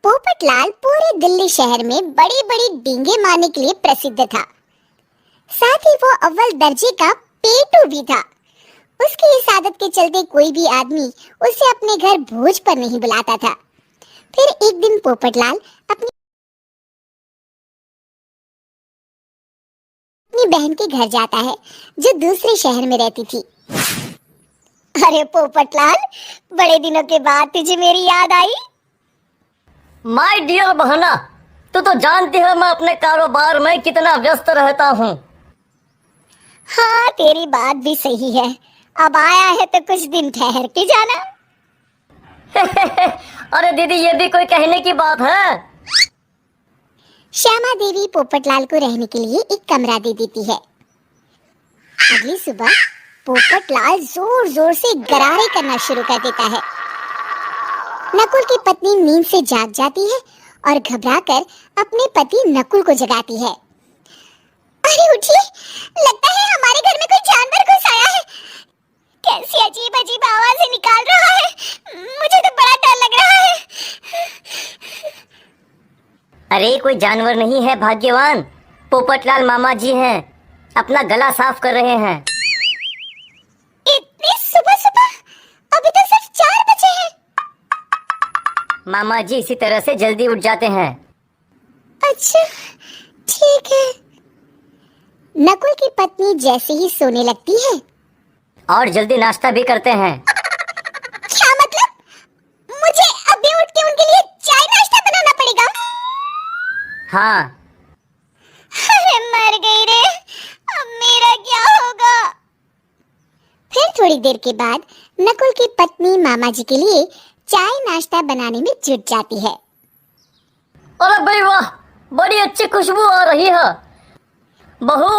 पोपटलाल पूरे दिल्ली शहर में बड़ी बड़ी डींगे मारने के लिए प्रसिद्ध था। साथ ही वो अव्वल दर्जे का पेटू भी था। उसकी इस आदत के चलते कोई भी आदमी उसे अपने घर भोज पर नहीं बुलाता था। फिर एक दिन पोपटलाल अपनी बहन के घर जाता है जो दूसरे शहर में रहती थी। अरे पोपटलाल, बड़े दिनों के बाद तुझे मेरी याद आई? माय डियर बहना, तू तो जानती है मैं अपने कारोबार में कितना व्यस्त रहता हूँ। हाँ, तेरी बात भी सही है। अब आया है तो कुछ दिन ठहर के जाना। अरे दीदी, ये भी कोई कहने की बात है? श्यामा देवी पोपटलाल को रहने के लिए एक कमरा दे देती है। अगली सुबह पोपटलाल जोर जोर से गरारे करना शुरू कर देता है। नकुल की पत्नी नींद से जाग जाती है और घबराकर अपने पति नकुल को जगाती है। अरे उठिए, लगता है हमारे घर में कोई जानवर घुस आया है। कैसी अजीब अजीब आवाजें निकाल रहा है, मुझे तो बड़ा डर लग रहा है। अरे कोई जानवर नहीं है भाग्यवान, पोपटलाल मामा जी हैं, अपना गला साफ कर रहे हैं। इतनी सुबह सुबह? अभी तो सिर्फ 4 बजे हैं। मामा जी इसी तरह से जल्दी उठ जाते हैं। अच्छा, ठीक है। नकुल की पत्नी जैसे ही सोने लगती है और जल्दी नाश्ता भी करते हैं। क्या मतलब? मुझे अभी उठ के उनके लिए चाय नाश्ता बनाना पड़ेगा? हाँ। अरे मर गई रे, अब मेरा क्या होगा? फिर थोड़ी देर के बाद नकुल की पत्नी मामा जी के लिए चाय नाश्ता बनाने में जुट जाती है। अरे भाई वाह, बड़ी अच्छी खुशबू आ रही है। बहू,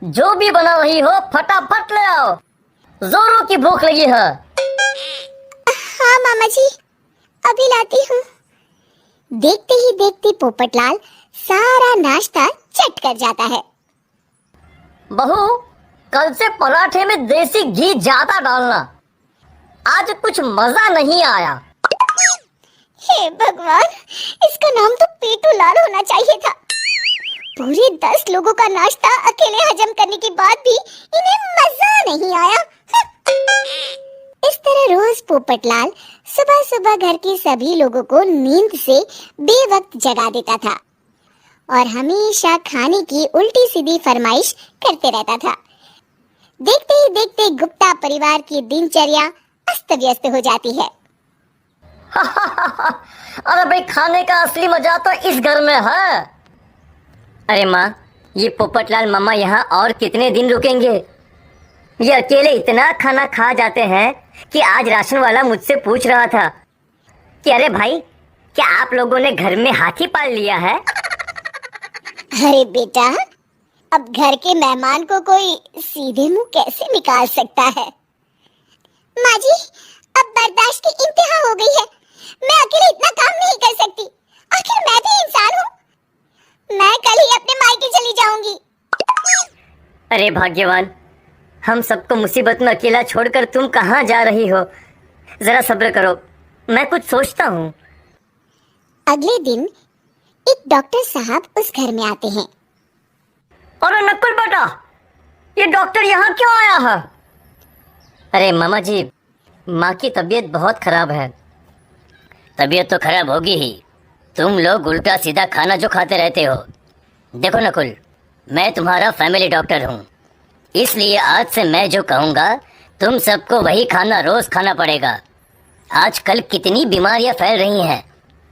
जो भी बना रही हो फटाफट ले आओ, जोरों की भूख लगी है। हाँ मामा जी, अभी लाती हूँ। देखते ही देखते पोपटलाल सारा नाश्ता चट कर जाता है। बहू, कल से पराठे में देसी घी ज्यादा डालना, आज कुछ मजा नहीं आया। हे भगवान, इसका नाम तो पेटू लाल होना चाहिए था। पूरे 10 लोगों का नाश्ता अकेले हजम करने के बाद भी इन्हें मजा नहीं आया। इस तरह रोज पोपटलाल सुबह सुबह घर के सभी लोगों को नींद से बेवक्त जगा देता था और हमेशा खाने की उल्टी सीधी फरमाइश करते रहता था। देखते ही देखते गुप्ता परिवार की दिनचर्या अस्त व्यस्त हो जाती है। अरे भाई, खाने का असली मजा तो इस घर में है। अरे माँ, ये पोपटलाल मामा यहाँ और कितने दिन रुकेंगे? ये अकेले इतना खाना खा जाते हैं कि आज राशन वाला मुझसे पूछ रहा था कि अरे भाई, क्या आप लोगों ने घर में हाथी पाल लिया है? अरे बेटा, अब घर के मेहमान को कोई सीधे मुंह कैसे निकाल सकता है? माँ जी, अब बर्दाश्त की इंतहा हो गई है। मैं अकेले इतना काम नहीं कर सकती। आखिर मैं भी इंसान हूँ। मैं कल ही अपने मायके चली जाऊंगी। अरे भाग्यवान, हम सबको मुसीबत में अकेला छोड़कर तुम कहाँ जा रही हो? जरा सब्र करो, मैं कुछ सोचता हूँ। अगले दिन एक डॉक्टर साहब उस घर में आते हैं। अरे नकुल बेटा, ये डॉक्टर यहाँ क्यों आया है? अरे मामा जी, माँ की तबीयत बहुत खराब है। तबीयत तो खराब होगी ही, तुम लोग उल्टा सीधा खाना जो खाते रहते हो। देखो नकुल, मैं तुम्हारा फैमिली डॉक्टर हूँ, इसलिए आज से मैं जो कहूँगा तुम सबको वही खाना रोज खाना पड़ेगा। आजकल कितनी बीमारियाँ फैल रही हैं,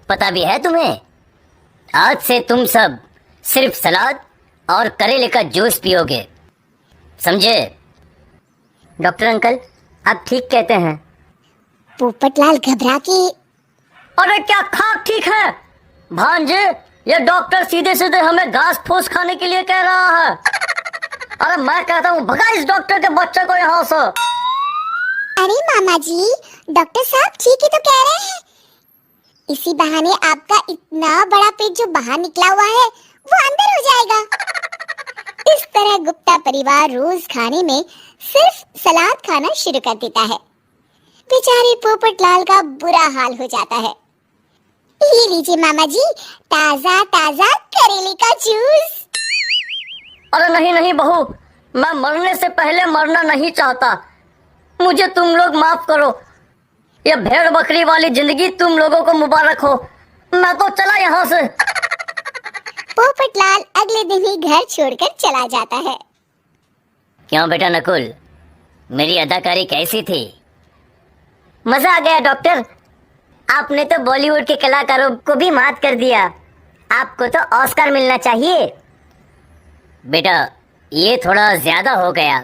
पता भी है तुम्हें? आज से तुम सब सिर्फ सलाद और करेले का जूस पियोगे, समझे? डॉक्टर अंकल, आप ठीक कहते हैं। पोपटलाल घबरा के, अरे क्या खाक ठीक है भांजे, ये डॉक्टर सीधे सीधे हमें घास फूस खाने के लिए कह रहा है। अरे मैं कहता हूँ भगा इस डॉक्टर के बच्चे को यहाँ से। अरे मामा जी, डॉक्टर साहब ठीक ही तो कह रहे हैं। इसी बहाने आपका इतना बड़ा पेट जो बाहर निकला हुआ है वो अंदर हो जाएगा। इस तरह गुप्ता परिवार रोज खाने में सिर्फ सलाद खाना शुरू कर देता है। बेचारे पोपटलाल का बुरा हाल हो जाता है। ये लीजिए मामा जी, ताजा ताजा करेले का जूस। अरे नहीं नहीं बहू, मैं मरने से पहले मरना नहीं चाहता। मुझे तुम लोग माफ करो। ये भेड़ बकरी वाली जिंदगी तुम लोगों को मुबारक हो। मैं तो चला यहाँ से। पोपटलाल अगले दिन ही घर छोड़कर चला जाता है। क्यों बेटा नकुल, मेरी अदाकारी कैसी थी? मजा आ गया डॉक्टर। आपने तो बॉलीवुड के कलाकारों को भी मात कर दिया। आपको तो ऑस्कर मिलना चाहिए। बेटा ये थोड़ा ज्यादा हो गया।